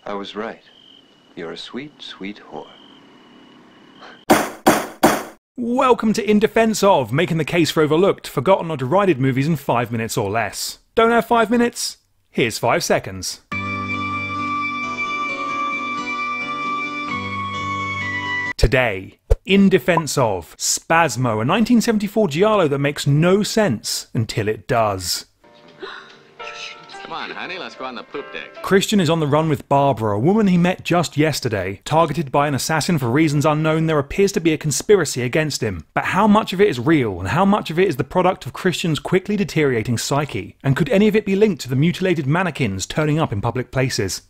I was right. You're a sweet, sweet whore. Welcome to In Defense Of, making the case for overlooked, forgotten or derided movies in 5 minutes or less. Don't have 5 minutes? Here's 5 seconds. Today, In Defense Of, Spasmo, a 1974 giallo that makes no sense until it does. Come on, honey, let's go on the poop deck. Christian is on the run with Barbara, a woman he met just yesterday. Targeted by an assassin for reasons unknown, there appears to be a conspiracy against him. But how much of it is real, and how much of it is the product of Christian's quickly deteriorating psyche? And could any of it be linked to the mutilated mannequins turning up in public places?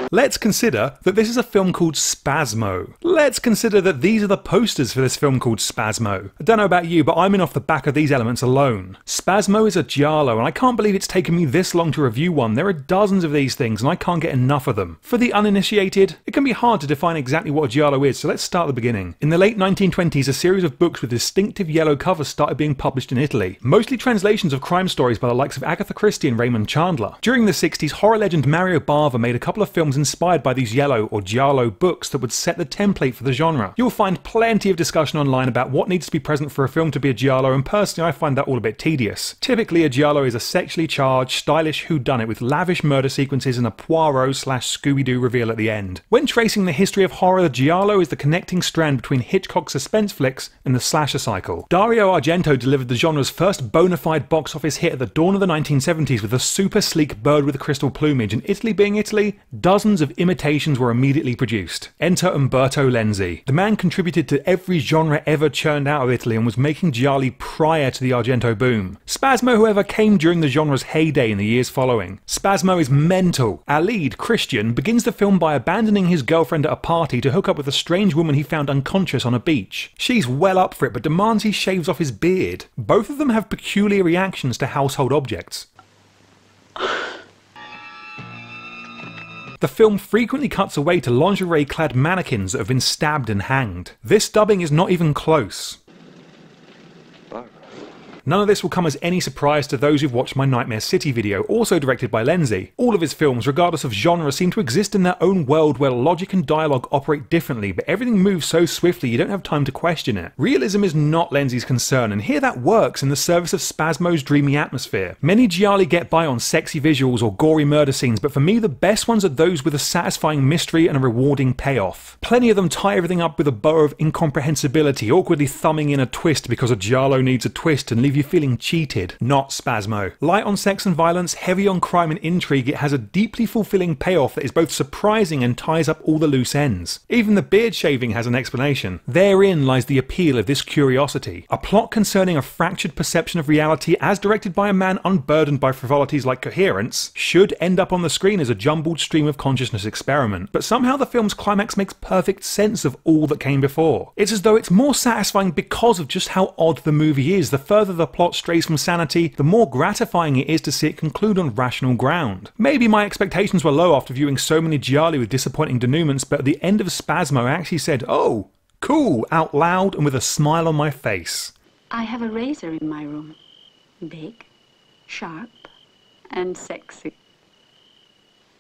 Let's consider that this is a film called Spasmo. Let's consider that these are the posters for this film called Spasmo. I don't know about you, but I'm in off the back of these elements alone. Spasmo is a giallo, and I can't believe it's taken me this long to review one. There are dozens of these things, and I can't get enough of them. For the uninitiated, it can be hard to define exactly what a giallo is, so let's start at the beginning. In the late 1920s, a series of books with distinctive yellow covers started being published in Italy, mostly translations of crime stories by the likes of Agatha Christie and Raymond Chandler. During the 60s, horror legend Mario Bava made a couple of films inspired by these yellow or giallo books that would set the template for the genre. You'll find plenty of discussion online about what needs to be present for a film to be a giallo, and personally I find that all a bit tedious. Typically a giallo is a sexually charged, stylish whodunit with lavish murder sequences and a Poirot/Scooby-Doo reveal at the end. When tracing the history of horror, the giallo is the connecting strand between Hitchcock's suspense flicks and the slasher cycle. Dario Argento delivered the genre's first bona fide box office hit at the dawn of the 1970s with a super sleek bird with crystal plumage, and Italy being Italy, dozens of imitations were immediately produced. Enter Umberto Lenzi. The man contributed to every genre ever churned out of Italy and was making gialli prior to the Argento boom. Spasmo, however, came during the genre's heyday in the years following. Spasmo is mental. Our lead, Christian, begins the film by abandoning his girlfriend at a party to hook up with a strange woman he found unconscious on a beach. She's well up for it, but demands he shaves off his beard. Both of them have peculiar reactions to household objects. The film frequently cuts away to lingerie-clad mannequins that have been stabbed and hanged. This dubbing is not even close. None of this will come as any surprise to those who've watched my Nightmare City video, also directed by Lenzi. All of his films, regardless of genre, seem to exist in their own world where logic and dialogue operate differently, but everything moves so swiftly you don't have time to question it. Realism is not Lenzi's concern, and here that works in the service of Spasmo's dreamy atmosphere. Many gialli get by on sexy visuals or gory murder scenes, but for me the best ones are those with a satisfying mystery and a rewarding payoff. Plenty of them tie everything up with a bow of incomprehensibility, awkwardly thumbing in a twist because a giallo needs a twist and leave you feeling cheated. Not Spasmo. Light on sex and violence, heavy on crime and intrigue, it has a deeply fulfilling payoff that is both surprising and ties up all the loose ends. Even the beard shaving has an explanation. Therein lies the appeal of this curiosity. A plot concerning a fractured perception of reality as directed by a man unburdened by frivolities like coherence should end up on the screen as a jumbled stream of consciousness experiment. But somehow the film's climax makes perfect sense of all that came before. It's as though it's more satisfying because of just how odd the movie is. The further the plot strays from sanity, the more gratifying it is to see it conclude on rational ground. Maybe my expectations were low after viewing so many gialli with disappointing denouements, but at the end of Spasmo I actually said, "Oh, cool," out loud and with a smile on my face. I have a razor in my room. Big, sharp, and sexy.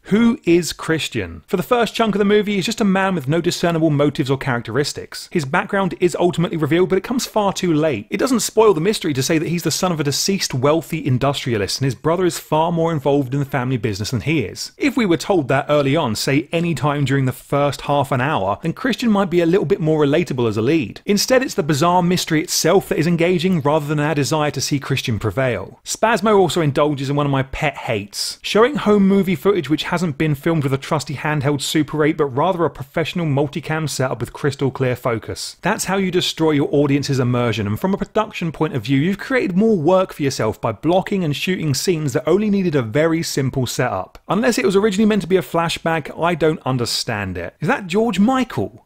Who is Christian? For the first chunk of the movie, he's just a man with no discernible motives or characteristics. His background is ultimately revealed, but it comes far too late. It doesn't spoil the mystery to say that he's the son of a deceased wealthy industrialist, and his brother is far more involved in the family business than he is. If we were told that early on, say any time during the first half an hour, then Christian might be a little bit more relatable as a lead. Instead, it's the bizarre mystery itself that is engaging, rather than our desire to see Christian prevail. Spasmo also indulges in one of my pet hates. Showing home movie footage which hasn't been filmed with a trusty handheld Super 8, but rather a professional multicam setup with crystal clear focus. That's how you destroy your audience's immersion, and from a production point of view, you've created more work for yourself by blocking and shooting scenes that only needed a very simple setup. Unless it was originally meant to be a flashback, I don't understand it. Is that George Michael?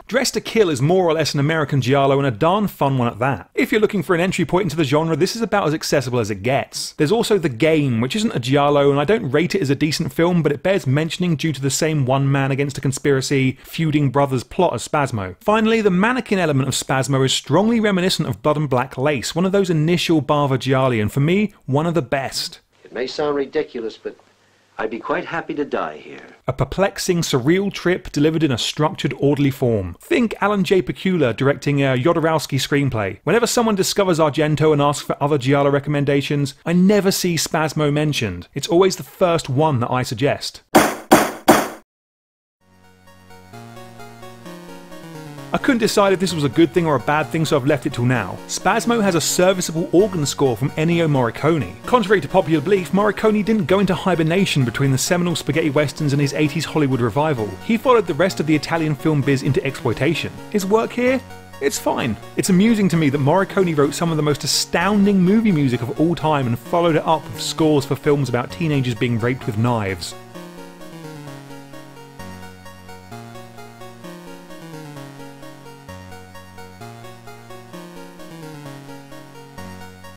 Dressed to Kill is more or less an American giallo and a darn fun one at that. If you're looking for an entry point into the genre, this is about as accessible as it gets. There's also The Game, which isn't a giallo, and I don't rate it as a decent film, but it bears mentioning due to the same one man against a conspiracy, feuding brothers plot as Spasmo. Finally, the mannequin element of Spasmo is strongly reminiscent of Blood and Black Lace, one of those initial Bava gialli, and for me, one of the best. It may sound ridiculous, but I'd be quite happy to die here. A perplexing, surreal trip delivered in a structured, orderly form. Think Alan J. Pakula directing a Jodorowsky screenplay. Whenever someone discovers Argento and asks for other giallo recommendations, I never see Spasmo mentioned. It's always the first one that I suggest. I couldn't decide if this was a good thing or a bad thing, so I've left it till now. Spasmo has a serviceable organ score from Ennio Morricone. Contrary to popular belief, Morricone didn't go into hibernation between the seminal spaghetti westerns and his 80s Hollywood revival. He followed the rest of the Italian film biz into exploitation. His work here? It's fine. It's amusing to me that Morricone wrote some of the most astounding movie music of all time and followed it up with scores for films about teenagers being raped with knives.